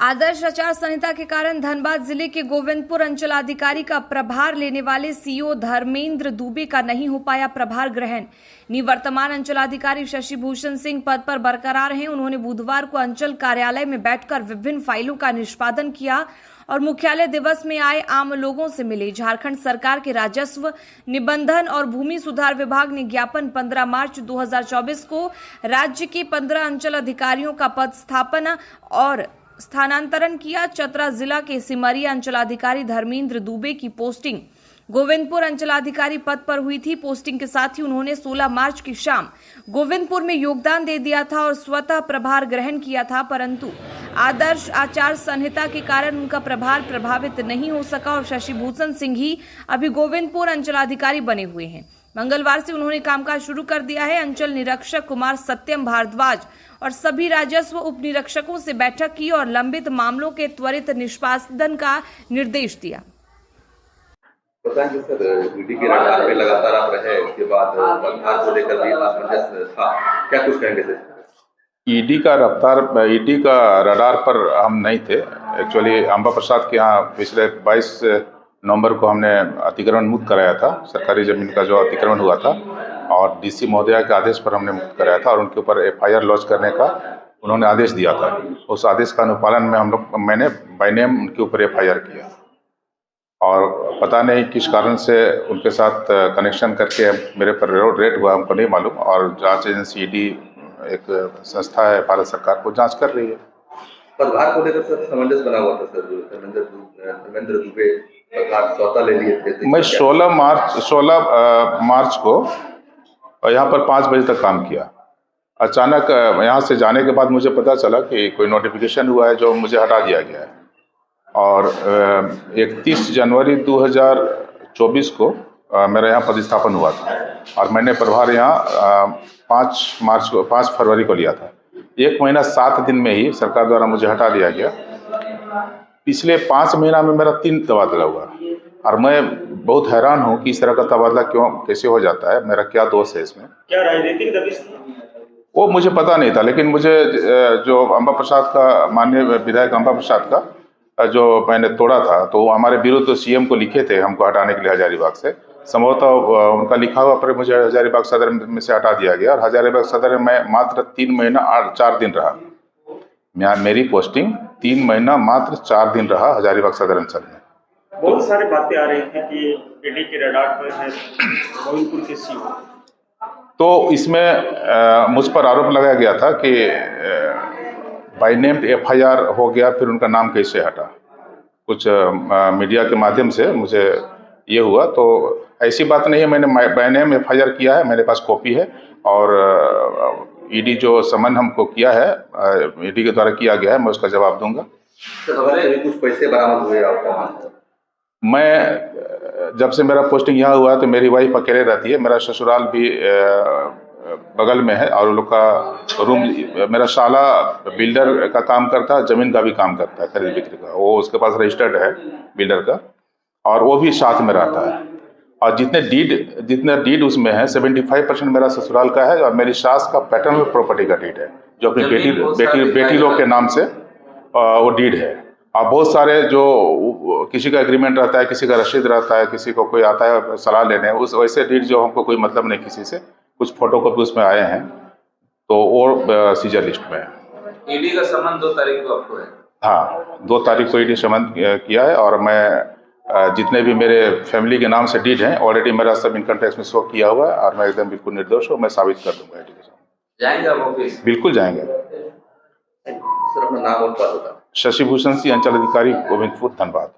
आदर्श आचार संहिता के कारण धनबाद जिले के गोविंदपुर अंचलाधिकारी का प्रभार लेने वाले सीओ धर्मेंद्र दुबे का नहीं हो पाया प्रभार ग्रहण। निवर्तमान अंचलाधिकारी शशि भूषण सिंह पद पर बरकरार हैं। उन्होंने बुधवार को अंचल कार्यालय में बैठकर विभिन्न फाइलों का निष्पादन किया और मुख्यालय दिवस में आए आम लोगों से मिले। झारखंड सरकार के राजस्व, निबंधन और भूमि सुधार विभाग ने ज्ञापन 15 मार्च 2024 को राज्य के 15 अंचल अधिकारियों का पद स्थापना और स्थानांतरण किया। चतरा जिला के सिमरिया अंचलाधिकारी धर्मेंद्र दुबे की पोस्टिंग गोविंदपुर अंचलाधिकारी पद पर हुई थी। पोस्टिंग के साथ ही उन्होंने 16 मार्च की शाम गोविंदपुर में योगदान दे दिया था और स्वतः प्रभार ग्रहण किया था, परंतु आदर्श आचार संहिता के कारण उनका प्रभार प्रभावित नहीं हो सका और शशि भूषण सिंह ही अभी गोविंदपुर अंचलाधिकारी बने हुए हैं। मंगलवार से उन्होंने कामकाज शुरू कर दिया है। अंचल निरीक्षक कुमार सत्यम भारद्वाज और सभी राजस्व उप निरीक्षकों से बैठक की और लंबित मामलों के त्वरित निष्पादन का निर्देश दिया। पता है सर, ईडी के रडार पे लगातार आप रहे, इसके बाद पदभार को लेकर भी असमंजस था, क्या कुछ कहेंगे सर? ईडी का रडार पर हम नहीं थे। एक्चुअली अंबा प्रसाद के यहाँ पिछले 22 नवंबर को हमने अतिक्रमण मुक्त कराया था। सरकारी जमीन का जो अतिक्रमण हुआ था और डीसी महोदया के आदेश पर हमने मुक्त कराया था और उनके ऊपर एफआईआर लॉन्च करने का उन्होंने आदेश दिया था। उस आदेश का अनुपालन में मैंने बाय नेम उनके ऊपर एफआईआर किया और पता नहीं किस कारण से उनके साथ कनेक्शन करके मेरे पर रेड हुआ, हमको नहीं मालूम। और जांच एजेंसी ईडी एक संस्था है भारत सरकार, को जांच कर रही है। पदभार को लेकर सर समंजस बना हुआ था सर, धर्मेंद्र दुबे पदभार स्वतः ले लिए थे। मैं 16 मार्च को यहाँ पर 5 बजे तक काम किया। अचानक यहाँ से जाने के बाद मुझे पता चला कि कोई नोटिफिकेशन हुआ है जो मुझे हटा दिया गया है और 31 जनवरी 2024 को मेरा यहाँ पदस्थापन हुआ था और मैंने प्रभार यहाँ 5 फरवरी को लिया था। 1 महीना 7 दिन में ही सरकार द्वारा मुझे हटा दिया गया। पिछले 5 महीना में मेरा 3 तबादला हुआ और मैं बहुत हैरान हूँ कि इस तरह का तबादला कैसे हो जाता है। मेरा क्या दोष है इसमें? क्या राजनीतिक दबिश वो मुझे पता नहीं था, लेकिन मुझे जो अंबा प्रसाद का, माननीय विधायक अंबा प्रसाद का जो मैंने तोड़ा था, तो हमारे विरुद्ध सीएम को लिखे थे हमको हटाने के लिए हजारीबाग से। संभवतः उनका लिखा हुआ पर मुझे हजारीबाग सदर में से हटा दिया गया और हजारीबाग सदर में मैं मात्र 3 महीना 4 दिन रहा। मेरी पोस्टिंग 3 महीना मात्र 4 दिन रहा हजारीबाग सदर अंचल में। बहुत सारी बातें आ रही थी कि ईडी के रडार पर है गोविंदपुर के सीओ, तो इसमें मुझ पर आरोप लगाया गया था कि बाय नेम एफआईआर हो गया, फिर उनका नाम कैसे हटा। कुछ मीडिया के माध्यम से मुझे ये हुआ, तो ऐसी बात नहीं है। मैंने बाय नेम एफआईआर किया है, मेरे पास कॉपी है और ईडी जो समन हमको किया है, ईडी के द्वारा किया गया है, मैं उसका जवाब दूंगा। कुछ पैसे बरामद हुए आपका? मैं जब से मेरा पोस्टिंग यहाँ हुआ है तो मेरी वाइफ अकेले रहती है। मेरा ससुराल भी बगल में है और लोग का रूम, मेरा साला बिल्डर का काम करता है, जमीन का भी काम करता है, खरीद बिक्री का। वो उसके पास रजिस्टर्ड है बिल्डर का और वो भी साथ में रहता है। और जितने डीड उसमें है 75% मेरा ससुराल का है और मेरी सास का पैटर्नल प्रॉपर्टी का डीड है, जो अपनी बेटी लोग के नाम से वो डीड है। और बहुत सारे जो किसी का एग्रीमेंट रहता है, किसी का रसीद रहता है, किसी को कोई आता है सलाह लेने, उस वैसे डीड जो हमको कोई मतलब नहीं किसी से। कुछ फोटोकॉपी उसमें आए हैं तो और सीजर लिस्ट में है। ईडी का समन 2 तारीख को आपको है? हाँ, 2 तारीख को ईडी समन किया है और मैं जितने भी मेरे फैमिली के नाम से डीड हैं ऑलरेडी मेरा सब इनकम टैक्स में शो किया हुआ है और मैं एकदम बिल्कुल निर्दोष हूँ। मैं साबित कर दूंगा ईडी के सामने। जाएंगे आप ऑफिस? बिल्कुल जाएंगे। सर अपना नाम और पद? शशि भूषण सिंह, अंचल अधिकारी, गोविंदपुर, धनबाद।